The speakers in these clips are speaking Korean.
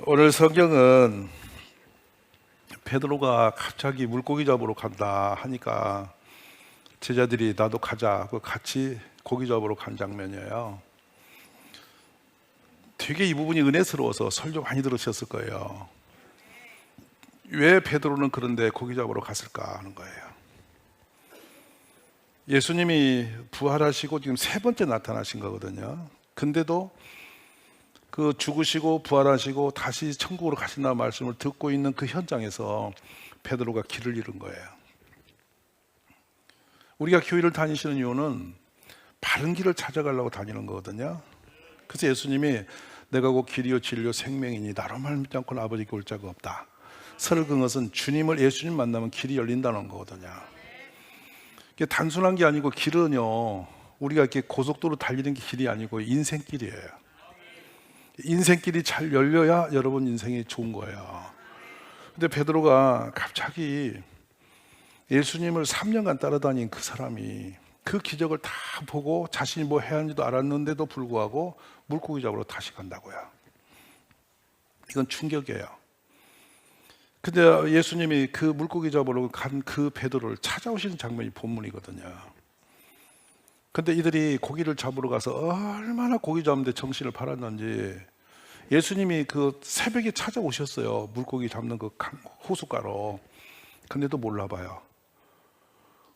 오늘 성경은 베드로가 갑자기 물고기 잡으러 간다 하니까 제자들이 나도 가자 그 같이 고기 잡으러 간 장면이에요. 되게 이 부분이 은혜스러워서 설교 많이 들으셨을 거예요. 왜 베드로는 그런데 고기 잡으러 갔을까 하는 거예요. 예수님이 부활하시고 지금 세 번째 나타나신 거거든요. 근데도 그 죽으시고 부활하시고 다시 천국으로 가신다는 말씀을 듣고 있는 그 현장에서 베드로가 길을 잃은 거예요. 우리가 교회를 다니시는 이유는 바른 길을 찾아가려고 다니는 거거든요. 그래서 예수님이 내가 곧 길이요 진리요 생명이니 나로 말 믿지 않고는 아버지께 올 자가 없다. 설은 것은 예수님 만나면 길이 열린다는 거거든요. 이게 단순한 게 아니고 길은요, 우리가 이렇게 고속도로 달리는 게 길이 아니고 인생길이에요. 인생길이 잘 열려야 여러분 인생이 좋은 거예요. 근데 베드로가 갑자기 예수님을 3년간 따라다닌 그 사람이 그 기적을 다 보고 자신이 뭐 해야 하는지도 알았는데도 불구하고 물고기 잡으러 다시 간다고요. 이건 충격이에요. 근데 예수님이 그 물고기 잡으러 간 그 베드로를 찾아오시는 장면이 본문이거든요. 근데 이들이 고기를 잡으러 가서 얼마나 고기 잡는데 정신을 팔았는지 예수님이 그 새벽에 찾아오셨어요. 물고기 잡는 그 호숫가로. 근데도 몰라 봐요.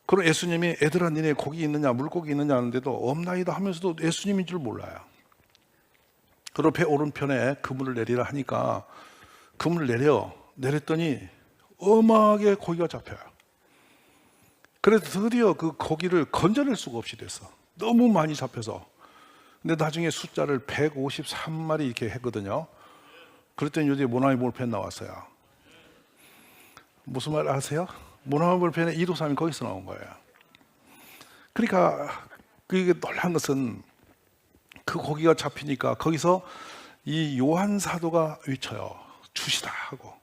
그럼 예수님이 애들아 니네 고기 있느냐 물고기 있느냐 하는데도 없나이다 하면서도 예수님인 줄 몰라요. 그리고 배 오른편에 그물을 내리라 하니까 그물을 내렸더니 어마하게 고기가 잡혀요. 그래서 드디어 그 고기를 건져낼 수가 없이 됐어. 너무 많이 잡혀서. 근데 나중에 숫자를 153마리 이렇게 했거든요. 그랬더니 요새 모나미 볼펜 나왔어요. 무슨 말 아세요? 모나미 볼펜의 2도 3이 거기서 나온 거예요. 그러니까 그게 놀란 것은 그 고기가 잡히니까 거기서 이 요한 사도가 외쳐요. 주시다 하고.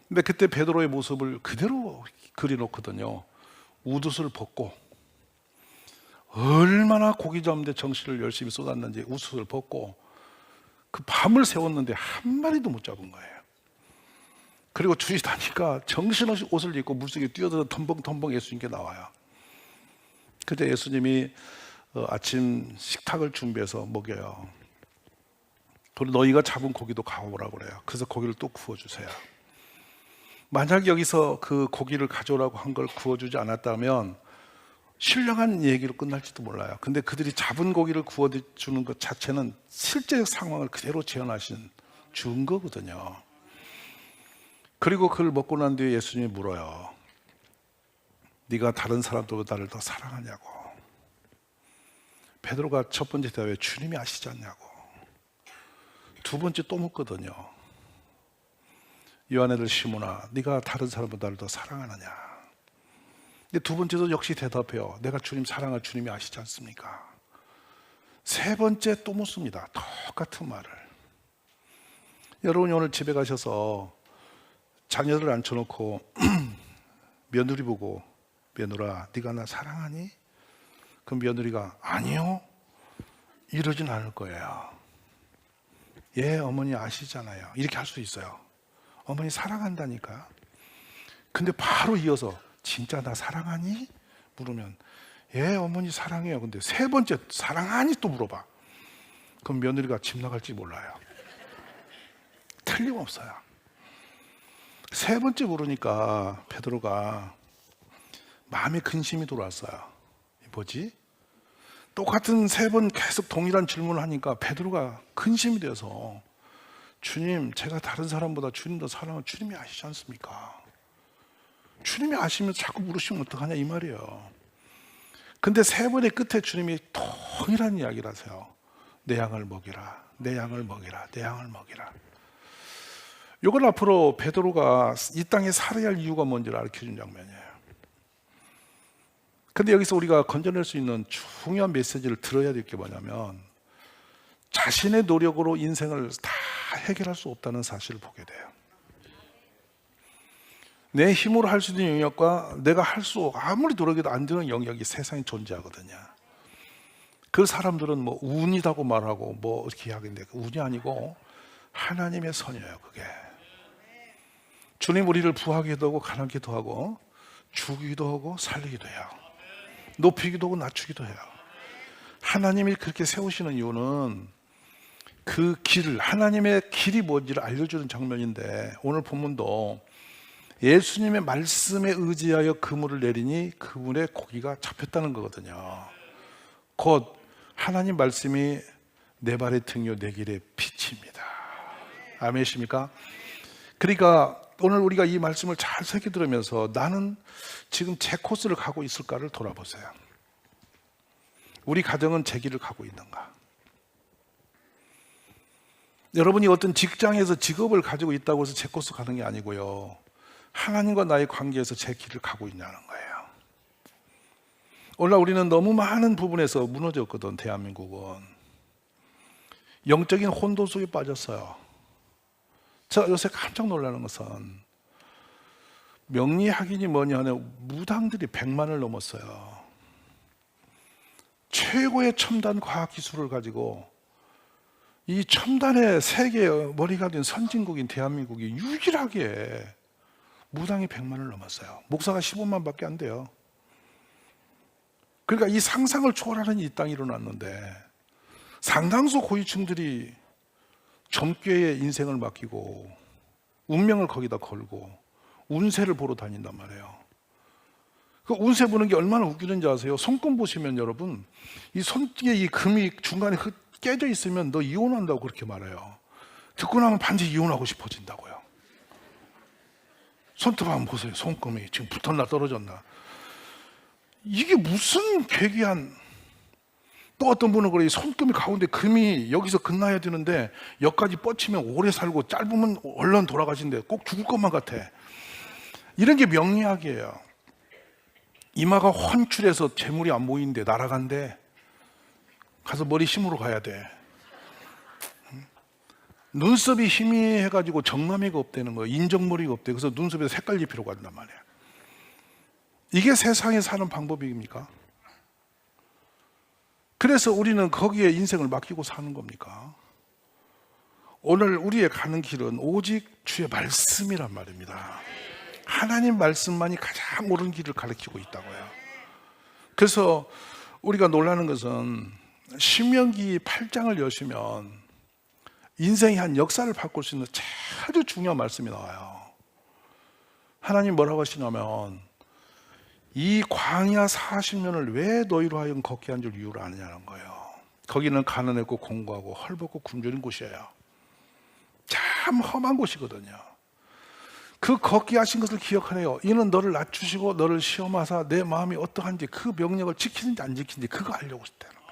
근데 그때 베드로의 모습을 그대로 그려놓거든요. 웃옷을 벗고 얼마나 고기 잡는데 정신을 열심히 쏟았는지 웃옷을 벗고 그 밤을 새웠는데 한 마리도 못 잡은 거예요. 그리고 주시다니까 정신없이 옷을 입고 물속에 뛰어들어 덤벙덤벙 예수님께 나와요. 그때 예수님이 아침 식탁을 준비해서 먹여요. 그리고 너희가 잡은 고기도 가오라고 그래요. 그래서 고기를 또 구워주세요. 만약 여기서 그 고기를 가져오라고 한 걸 구워주지 않았다면 신령한 얘기로 끝날지도 몰라요. 근데 그들이 잡은 고기를 구워주는 것 자체는 실제적 상황을 그대로 재현하신 증거거든요. 그리고 그걸 먹고 난 뒤에 예수님이 물어요. 네가 다른 사람들보다 나를 더 사랑하냐고. 베드로가 첫 번째 대답에 주님이 아시지 않냐고. 두 번째 또 묻거든요. 요한애들 시몬아, 네가 다른 사람보다 나를 더 사랑하느냐. 근데 두 번째도 역시 대답해요. 내가 주님 사랑할 주님이 아시지 않습니까? 세 번째 또 묻습니다. 똑같은 말을. 여러분이 오늘 집에 가셔서 자녀를 앉혀놓고 며느리 보고 며느라 네가 나 사랑하니? 그럼 며느리가 아니요 이러진 않을 거예요. 예 어머니 아시잖아요. 이렇게 할 수 있어요. 어머니 사랑한다니까. 근데 바로 이어서 진짜 나 사랑하니? 물으면 예 어머니 사랑해요. 근데 세 번째 사랑하니? 또 물어봐. 그럼 며느리가 집 나갈지 몰라요. 틀림없어요. 세 번째 물으니까 베드로가 마음에 근심이 돌아왔어요. 뭐지? 똑같은 세 번 계속 동일한 질문을 하니까 베드로가 근심이 돼서 주님, 제가 다른 사람보다 주님 더 사랑을 주님이 아시지 않습니까? 주님이 아시면 자꾸 물으시면 어떡하냐 이 말이에요. 근데 세 번의 끝에 주님이 동일한 이야기를 하세요. 내 양을 먹이라, 내 양을 먹이라, 내 양을 먹이라. 이걸 앞으로 베드로가 이 땅에 살아야 할 이유가 뭔지를 알려준 장면이에요. 근데 여기서 우리가 건져낼 수 있는 중요한 메시지를 들어야 될 게 뭐냐면 자신의 노력으로 인생을 다 해결할 수 없다는 사실을 보게 돼요. 내 힘으로 할 수 있는 영역과 내가 아무리 노력해도 안 되는 영역이 세상에 존재하거든요. 그 사람들은 뭐 운이라고 말하고 뭐 이렇게 이야기하는데 운이 아니고 하나님의 선이에요. 그게 주님 우리를 부하기도 하고 가난기도 하고 죽이기도 하고 살리기도 해요. 높이기도 하고 낮추기도 해요. 하나님이 그렇게 세우시는 이유는 그 길, 하나님의 길이 뭔지를 알려주는 장면인데, 오늘 본문도 예수님의 말씀에 의지하여 그물을 내리니 그물에 고기가 잡혔다는 거거든요. 곧 하나님 말씀이 내 발의 등이요 내 길의 빛입니다. 아멘이십니까? 그러니까 오늘 우리가 이 말씀을 잘 새겨 들으면서 나는 지금 제 코스를 가고 있을까를 돌아보세요. 우리 가정은 제 길을 가고 있는가? 여러분이 어떤 직장에서 직업을 가지고 있다고 해서 제 코스 가는 게 아니고요, 하나님과 나의 관계에서 제 길을 가고 있냐는 거예요. 오늘 우리는 너무 많은 부분에서 무너졌거든. 대한민국은 영적인 혼돈 속에 빠졌어요. 제가 요새 깜짝 놀라는 것은 명리학인이 뭐냐 하면 무당들이 100만을 넘었어요. 최고의 첨단 과학기술을 가지고 이 첨단의 세계의 머리가 된 선진국인 대한민국이 유일하게 무당이 100만을 넘었어요. 목사가 15만 밖에 안 돼요. 그러니까 이 상상을 초월하는 이 땅이 일어났는데, 상당수 고위층들이 점괘에 인생을 맡기고 운명을 거기다 걸고 운세를 보러 다닌단 말이에요. 그 운세 보는 게 얼마나 웃기는지 아세요? 손금 보시면 여러분, 이 손뒤에 이 금이 중간에 깨져 있으면 너 이혼한다고 그렇게 말해요. 듣고 나면 반드시 이혼하고 싶어진다고요. 손톱 한번 보세요. 손금이 지금 붙었나 떨어졌나. 이게 무슨 괴기한. 또 어떤 분은 그래, 손금이 가운데 금이 여기서 끝나야 되는데 여기까지 뻗치면 오래 살고 짧으면 얼른 돌아가신대. 꼭 죽을 것만 같아. 이런 게 명리학이에요. 이마가 환출해서 재물이 안 보이는데 날아간대. 가서 머리 심으러 가야 돼. 눈썹이 희미해가지고 정남이가 없다는 거예요. 인정머리가 없대. 그래서 눈썹에 색깔 입히러 간단 말이에요. 이게 세상에 사는 방법입니까? 그래서 우리는 거기에 인생을 맡기고 사는 겁니까? 오늘 우리의 가는 길은 오직 주의 말씀이란 말입니다. 하나님 말씀만이 가장 옳은 길을 가르치고 있다고요. 그래서 우리가 놀라는 것은 신명기 8장을 여시면 인생의 한 역사를 바꿀 수 있는 아주 중요한 말씀이 나와요. 하나님 뭐라고 하시냐면, 이 광야 40년을 왜 너희로 하여금 걷게 한 줄 이유를 아느냐는 거예요. 거기는 가난했고 공고하고 헐벗고 굶주린 곳이에요. 참 험한 곳이거든요. 그 걷게 하신 것을 기억하래요. 이는 너를 낮추시고 너를 시험하사 내 마음이 어떠한지, 그 명령을 지키는지 안 지키는지 그거 알려고 했다는 거예요.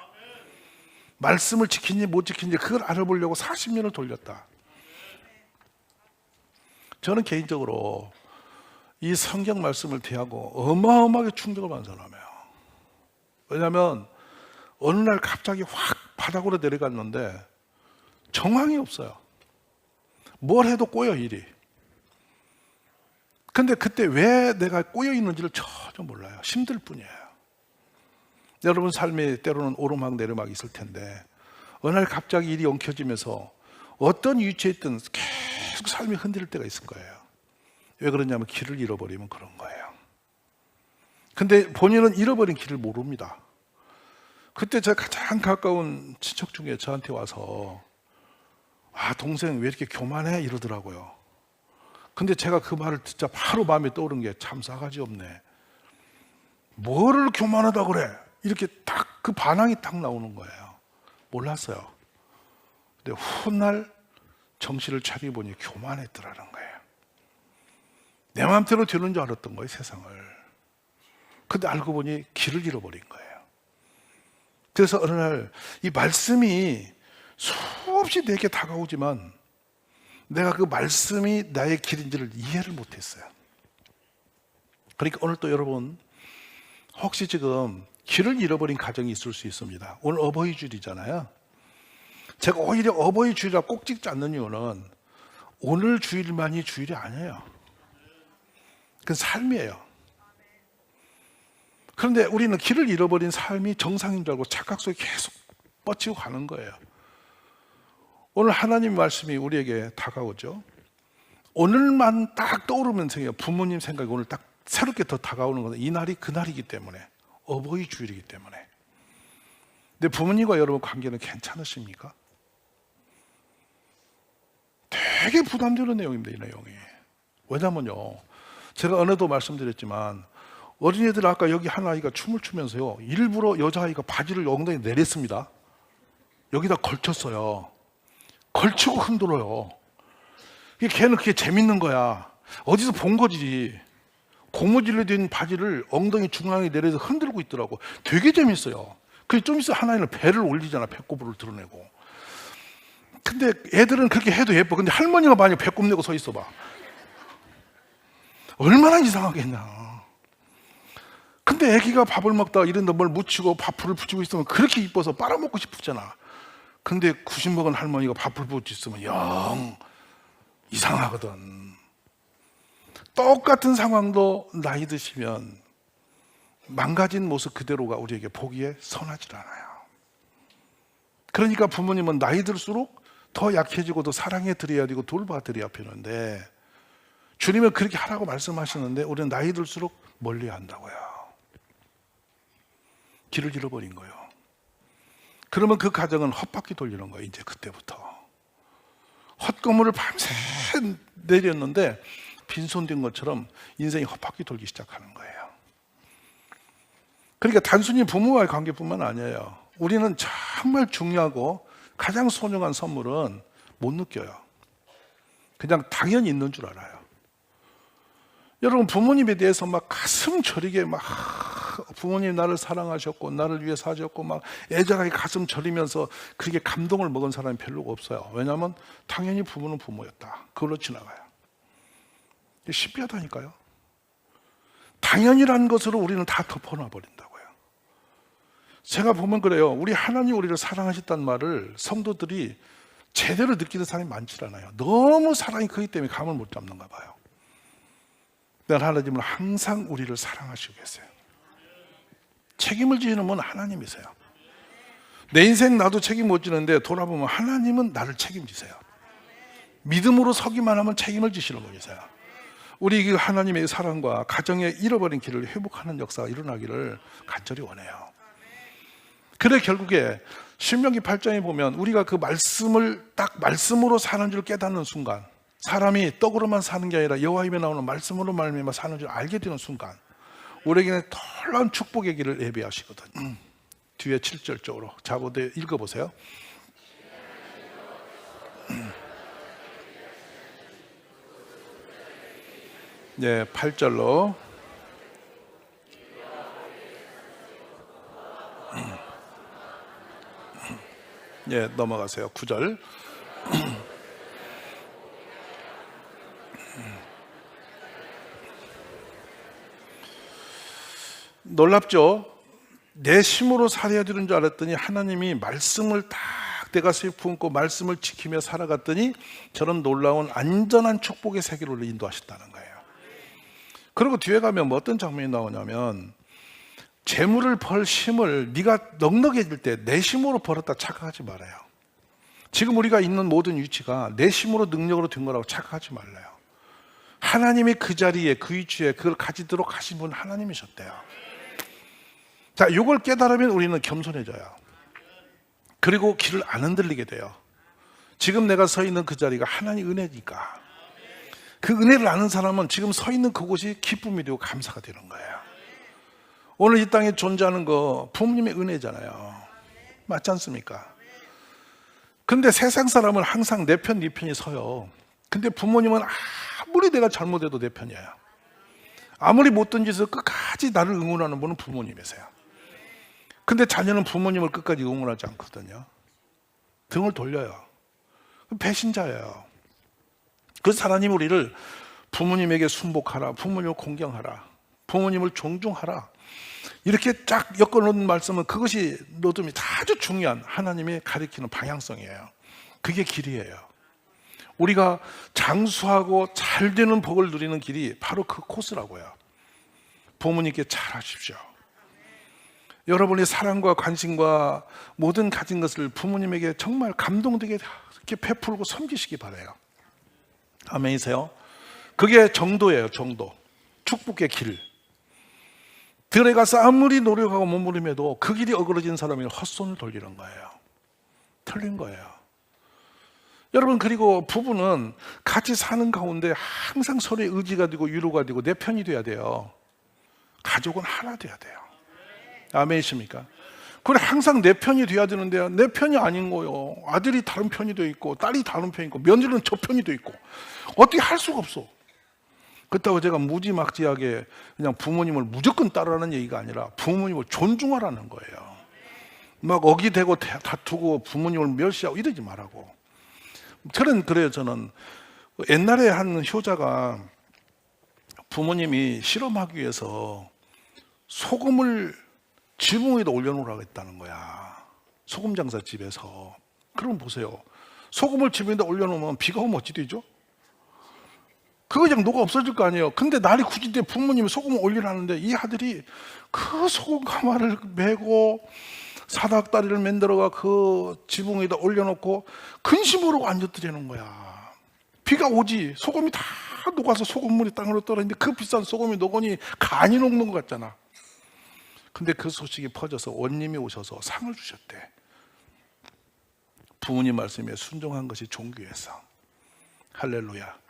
말씀을 지키는지 못 지키는지 그걸 알아보려고 40년을 돌렸다. 저는 개인적으로 이 성경 말씀을 대하고 어마어마하게 충격을 받은 사람이에요. 왜냐하면 어느 날 갑자기 확 바닥으로 내려갔는데 정황이 없어요. 뭘 해도 꼬여 일이. 근데 그때 왜 내가 꼬여 있는지를 전혀 몰라요. 힘들 뿐이에요. 여러분 삶에 때로는 오르막 내리막 있을 텐데 어느 날 갑자기 일이 엉켜지면서 어떤 위치에 있든 계속 삶이 흔들릴 때가 있을 거예요. 왜 그러냐면 길을 잃어버리면 그런 거예요. 근데 본인은 잃어버린 길을 모릅니다. 그때 제 가장 가까운 친척 중에 저한테 와서 동생 왜 이렇게 교만해? 이러더라고요. 근데 제가 그 말을 듣자 바로 마음에 떠오른 게 참 싸가지 없네. 뭐를 교만하다 그래? 이렇게 딱 그 반항이 딱 나오는 거예요. 몰랐어요. 근데 훗날 정신을 차려보니 교만했더라는 거예요. 내 마음대로 되는 줄 알았던 거예요, 세상을. 근데 알고 보니 길을 잃어버린 거예요. 그래서 어느 날 이 말씀이 수없이 내게 다가오지만 내가 그 말씀이 나의 길인지를 이해를 못했어요. 그러니까 오늘 또 여러분, 혹시 지금 길을 잃어버린 가정이 있을 수 있습니다. 오늘 어버이 주일이잖아요. 제가 오히려 어버이 주일이라 꼭 찍지 않는 이유는 오늘 주일만이 주일이 아니에요. 그건 삶이에요. 그런데 우리는 길을 잃어버린 삶이 정상인 줄 알고 착각 속에 계속 뻗치고 가는 거예요. 오늘 하나님 말씀이 우리에게 다가오죠. 오늘만 딱 떠오르면서 부모님 생각이 오늘 딱 새롭게 더 다가오는 것은 이 날이 그날이기 때문에, 어버이 주일이기 때문에. 근데 부모님과 여러분 관계는 괜찮으십니까? 되게 부담되는 내용입니다, 이 내용이. 왜냐면요, 제가 어느덧 말씀드렸지만 어린이들 아까 여기 한 아이가 춤을 추면서요, 일부러 여자아이가 바지를 엉덩이에 내렸습니다. 여기다 걸쳤어요. 걸치고 흔들어요. 걔는 그게 재밌는 거야. 어디서 본 거지. 고무줄로 된 바지를 엉덩이 중앙에 내려서 흔들고 있더라고. 되게 재밌어요. 그래서 좀 있어 하나는 배를 올리잖아. 배꼽을 드러내고. 근데 애들은 그렇게 해도 예뻐. 근데 할머니가 만약 배꼽 내고 서 있어 봐. 얼마나 이상하겠냐. 근데 애기가 밥을 먹다가 이런데 뭘 묻히고 밥풀을 붙이고 있으면 그렇게 이뻐서 빨아먹고 싶잖아. 근데 90 먹은 할머니가 밥풀 붙이고 있으면 영 이상하거든. 똑같은 상황도 나이 드시면 망가진 모습 그대로가 우리에게 보기에 선하지 않아요. 그러니까 부모님은 나이 들수록 더 약해지고 더 사랑해 드려야 되고 돌봐 드려야 되는데, 주님은 그렇게 하라고 말씀하시는데 우리는 나이 들수록 멀리 한다고요. 길을 잃어버린 거예요. 그러면 그 가정은 헛바퀴 돌리는 거예요. 이제 그때부터 헛건물을 밤새 내렸는데 빈손된 것처럼 인생이 헛바퀴 돌기 시작하는 거예요. 그러니까 단순히 부모와의 관계뿐만 아니에요. 우리는 정말 중요하고 가장 소중한 선물은 못 느껴요. 그냥 당연히 있는 줄 알아요. 여러분, 부모님에 대해서 막 가슴 저리게 막 부모님 나를 사랑하셨고 나를 위해 사셨고 막 애절하게 가슴 저리면서 그렇게 감동을 먹은 사람이 별로 없어요. 왜냐하면 당연히 부모는 부모였다. 그걸로 지나가요. 신비하다니까요. 당연이라는 것으로 우리는 다 덮어놔버린다고요. 제가 보면 그래요. 우리 하나님 우리를 사랑하셨다는 말을 성도들이 제대로 느끼는 사람이 많지 않아요. 너무 사랑이 크기 때문에 감을 못 잡는가 봐요. 근데 하나님은 항상 우리를 사랑하시고 계세요. 책임을 지는 분은 하나님이세요. 내 인생 나도 책임 못 지는데 돌아보면 하나님은 나를 책임지세요. 믿음으로 서기만 하면 책임을 지시는 분이세요. 우리 그 하나님의 사랑과 가정의 잃어버린 길을 회복하는 역사가 일어나기를 간절히 원해요. 그래 결국에 신명기 8장에 보면 우리가 그 말씀을 딱 말씀으로 사는 줄 깨닫는 순간, 사람이 떡으로만 사는 게 아니라 여호와 입에 나오는 말씀으로 말미암아 사는 줄 알게 되는 순간 우리에게는 놀라운 축복의 길을 예비하시거든요. 뒤에 7절 쪽으로 자보대 읽어보세요. 네, 8절로 네, 넘어가세요. 9절. 놀랍죠? 내 힘으로 살아야 되는 줄 알았더니 하나님이 말씀을 딱 내 가슴에 품고 말씀을 지키며 살아갔더니 저런 놀라운 안전한 축복의 세계로 인도하셨다는 거예요. 그리고 뒤에 가면 뭐 어떤 장면이 나오냐면 재물을 벌 힘을 네가 넉넉해질 때 내 힘으로 벌었다 착각하지 말아요. 지금 우리가 있는 모든 위치가 내 힘으로 능력으로 된 거라고 착각하지 말아요. 하나님이 그 자리에 그 위치에 그걸 가지도록 하신 분은 하나님이셨대요. 자, 이걸 깨달으면 우리는 겸손해져요. 그리고 길을 안 흔들리게 돼요. 지금 내가 서 있는 그 자리가 하나님 은혜니까. 그 은혜를 아는 사람은 지금 서 있는 그곳이 기쁨이 되고 감사가 되는 거예요. 오늘 이 땅에 존재하는 거 부모님의 은혜잖아요. 맞지 않습니까? 근데 세상 사람은 항상 내 편, 네 편이 서요. 근데 부모님은 아무리 내가 잘못해도 내 편이에요. 아무리 못된 짓을 끝까지 나를 응원하는 분은 부모님이세요. 근데 자녀는 부모님을 끝까지 응원하지 않거든요. 등을 돌려요. 배신자예요. 그래서 하나님 우리를 부모님에게 순복하라, 부모님을 공경하라, 부모님을 존중하라, 이렇게 쫙 엮어놓은 말씀은 그것이 노점이 아주 중요한 하나님의 가리키는 방향성이에요. 그게 길이에요. 우리가 장수하고 잘 되는 복을 누리는 길이 바로 그 코스라고요. 부모님께 잘하십시오. 여러분의 사랑과 관심과 모든 가진 것을 부모님에게 정말 감동되게 이렇게 베풀고 섬기시기 바라요. 아멘이세요? 그게 정도예요. 정도. 축복의 길. 들에 가서 아무리 노력하고 몸부림해도 그 길이 어그러진 사람이 헛손을 돌리는 거예요. 틀린 거예요. 여러분, 그리고 부부는 같이 사는 가운데 항상 서로의 의지가 되고 위로가 되고 내 편이 돼야 돼요. 가족은 하나 돼야 돼요. 아멘이십니까? 그래, 항상 내 편이 돼야 되는데 내 편이 아닌 거예요. 아들이 다른 편이 돼 있고 딸이 다른 편이 있고 며느리는 저 편이 돼 있고 어떻게 할 수가 없어. 그렇다고 제가 무지막지하게 그냥 부모님을 무조건 따르라는 얘기가 아니라 부모님을 존중하라는 거예요. 막 어기대고 다투고 부모님을 멸시하고 이러지 말라고. 그래요. 저는 옛날에 한 효자가 부모님이 실험하기 위해서 소금을 지붕 위에다 올려놓으라고 했다는 거야. 소금 장사 집에서. 그럼 보세요. 소금을 지붕에다 올려놓으면 비가 오면 어찌 되죠? 그거 그냥 녹아 없어질 거 아니에요. 근데 날이 굳을 때 부모님이 소금을 올리라는데 이 아들이 그 소금 가마를 메고 사닥다리를 만들어가 그 지붕 위에다 올려놓고 근심으로 앉았더라는 거야. 비가 오지 소금이 다 녹아서 소금물이 땅으로 떨어지는데 그 비싼 소금이 녹으니 간이 녹는 것 같잖아. 근데 그 소식이 퍼져서 원님이 오셔서 상을 주셨대. 부모님 말씀에 순종한 것이 종교에서. 할렐루야.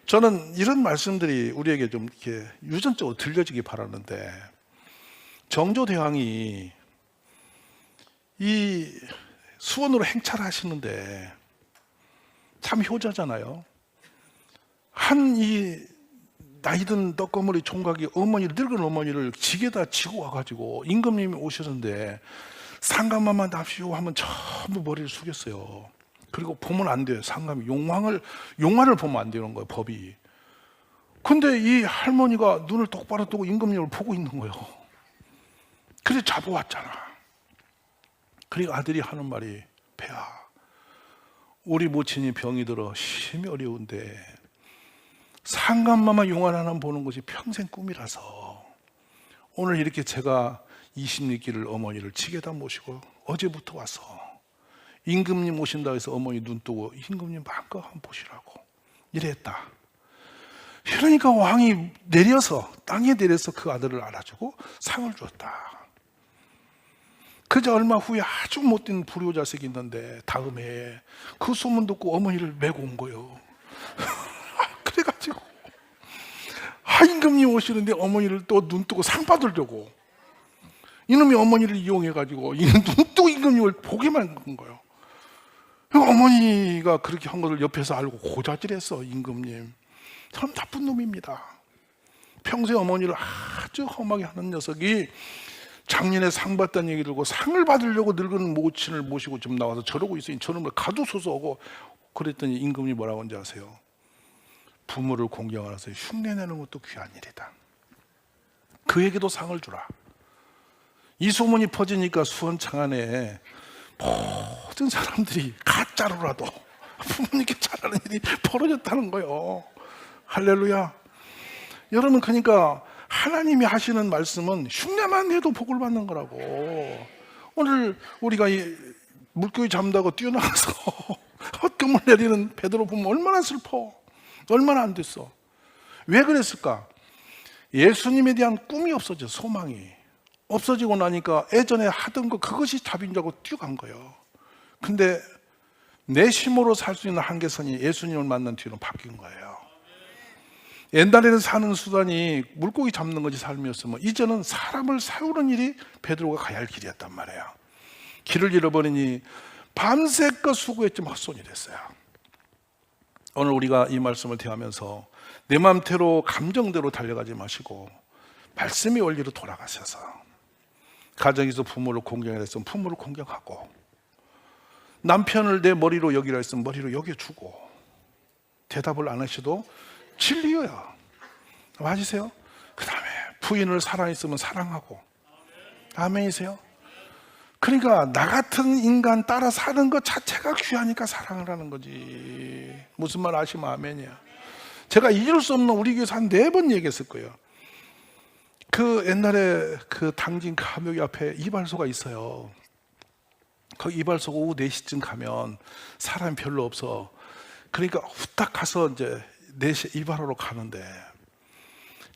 저는 이런 말씀들이 우리에게 좀 이렇게 유전적으로 들려지기 바라는데, 정조대왕이 이 수원으로 행차를 하시는데 참 효자잖아요. 한 이 나이든 떡거머리 총각이 늙은 어머니를 지게다 지고 와가지고 임금님이 오시는데 상감만 납시오 하면 전부 머리를 숙였어요. 그리고 보면 안 돼요. 상감이 용화를 보면 안 되는 거예요, 법이. 근데 이 할머니가 눈을 똑바로 뜨고 임금님을 보고 있는 거예요. 그래서 잡아왔잖아. 그리고 아들이 하는 말이, 배야, 우리 모친이 병이 들어 심히 어려운데 상감마마 용안 하나 보는 것이 평생 꿈이라서 오늘 이렇게 제가 20리길을 어머니를 지게다 모시고 어제부터 와서 임금님 오신다 해서 어머니 눈 뜨고 임금님 마음껏 한번 보시라고 이랬다. 그러니까 왕이 땅에 내려서 그 아들을 알아주고 상을 주었다. 그저 얼마 후에 아주 못된 불효자식이 있는데 다음 해에 그 소문 듣고 어머니를 메고 온 거예요. 그래가지고 임금님 오시는데 어머니를 또 눈 뜨고 상 받으려고 이놈이 어머니를 이용해가지고 눈 뜨고 임금님을 보게만 한 거예요. 어머니가 그렇게 한 것을 옆에서 알고 고자질했어. 임금님 참 나쁜 놈입니다. 평소에 어머니를 아주 험하게 하는 녀석이 작년에 상 받다는 얘기 들고 상을 받으려고 늙은 모친을 모시고 좀 나와서 저러고 있으니 저놈을 가두소서 하고 그랬더니 임금이 뭐라고 하는지 아세요? 부모를 공경하라서 흉내내는 것도 귀한 일이다. 그에게도 상을 주라. 이 소문이 퍼지니까 수원 창안에 모든 사람들이 가짜로라도 부모님께 잘하는 일이 벌어졌다는 거예요. 할렐루야. 여러분, 그러니까 하나님이 하시는 말씀은 흉내만 내도 복을 받는 거라고. 오늘 우리가 이 물고기 잡는다고 뛰어나가서 헛금을 내리는 베드로 보면 얼마나 슬퍼. 얼마나 안 됐어. 왜 그랬을까? 예수님에 대한 꿈이 없어져. 소망이 없어지고 나니까 예전에 하던 거 그것이 답인 줄 알고 뛰어간 거예요. 근데 내 힘으로 살 수 있는 한계선이 예수님을 만난 뒤로 바뀐 거예요. 옛날에는 사는 수단이 물고기 잡는 것이 삶이었으면 이제는 사람을 세우는 일이 베드로가 가야 할 길이었단 말이에요. 길을 잃어버리니 밤새껏 수고했지만 헛손이 됐어요. 오늘 우리가 이 말씀을 대하면서 내 마음대로 감정대로 달려가지 마시고 말씀의 원리로 돌아가셔서 가정에서 부모를 공경하라 했으면 부모를 공경하고 남편을 내 머리로 여기라 했으면 머리로 여겨주고 대답을 안 하셔도 진리여야 맞으세요? 그 다음에 부인을 사랑했으면 사랑하고 아멘이세요? 그러니까 나 같은 인간 따라 사는 것 자체가 귀하니까 사랑을 하는 거지. 무슨 말 아시면 아멘이야. 제가 잊을 수 없는 우리 교회에서 한 4번 얘기했을 거예요. 그 옛날에 그 당진 감옥 앞에 이발소가 있어요. 그 이발소가 오후 4시쯤 가면 사람이 별로 없어. 그러니까 후딱 가서 이제 4시에 이발하러 가는데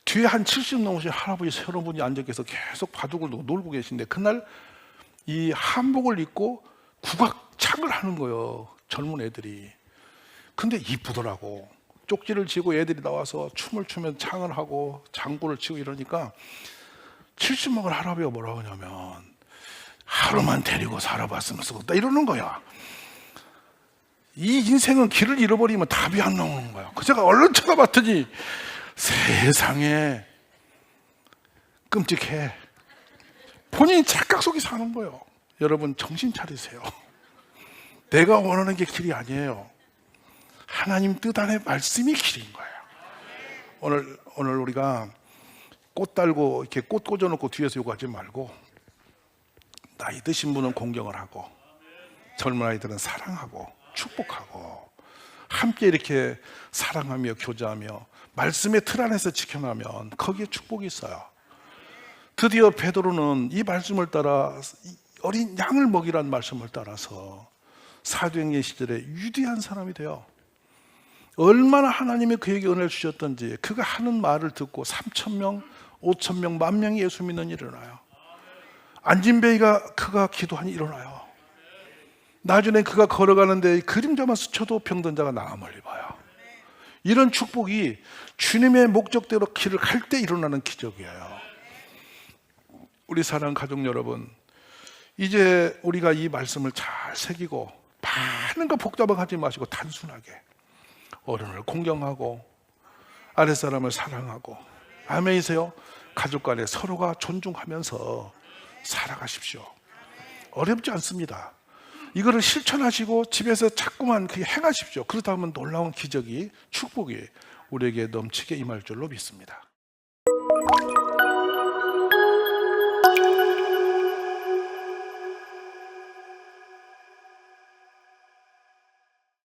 뒤에 한 70 넘으신 할아버지 새로운 분이 앉아 계셔서 계속 바둑을 두고 놀고 계신데 그날 이 한복을 입고 국악창을 하는 거예요. 젊은 애들이. 근데 이쁘더라고. 쪽지를 지고 애들이 나와서 춤을 추면 창을 하고 장구를 치고 이러니까 70 먹은 할아버지가 뭐라고 하냐면 하루만 데리고 살아봤으면 쓰겠다 이러는 거야. 이 인생은 길을 잃어버리면 답이 안 나오는 거야. 그 제가 얼른 쳐다봤더니 세상에 끔찍해. 본인이 착각 속에 사는 거예요. 여러분 정신 차리세요. 내가 원하는 게 길이 아니에요. 하나님 뜻 안에 말씀이 길인 거예요. 오늘 우리가 꽃 달고 이렇게 꽃 꽂아놓고 뒤에서 요구하지 말고 나이 드신 분은 공경을 하고 젊은 아이들은 사랑하고 축복하고 함께 이렇게 사랑하며 교제하며 말씀의 틀 안에서 지켜나면 거기에 축복이 있어요. 드디어 베드로는 이 말씀을 따라 어린 양을 먹이라는 말씀을 따라서 사도행전 시절에 위대한 사람이 돼요. 얼마나 하나님이 그에게 은혜를 주셨던지 그가 하는 말을 듣고 3,000명, 5,000명, 10,000명이 예수 믿는 일이 일어나요. 안진뱅이가 그가 기도하니 일어나요. 나중에 그가 걸어가는데 그림자만 스쳐도 병든 자가 나음을 입어요. 이런 축복이 주님의 목적대로 길을 갈 때 일어나는 기적이에요. 우리 사랑하는 가족 여러분, 이제 우리가 이 말씀을 잘 새기고 많은 거 복잡하게 마시고 단순하게 어른을 공경하고 아랫사람을 사랑하고 아멘이세요? 가족 간에 서로가 존중하면서 살아가십시오. 어렵지 않습니다. 이거를 실천하시고 집에서 자꾸만 그게 행하십시오. 그러다 보면 놀라운 기적이 축복이 우리에게 넘치게 임할 줄로 믿습니다.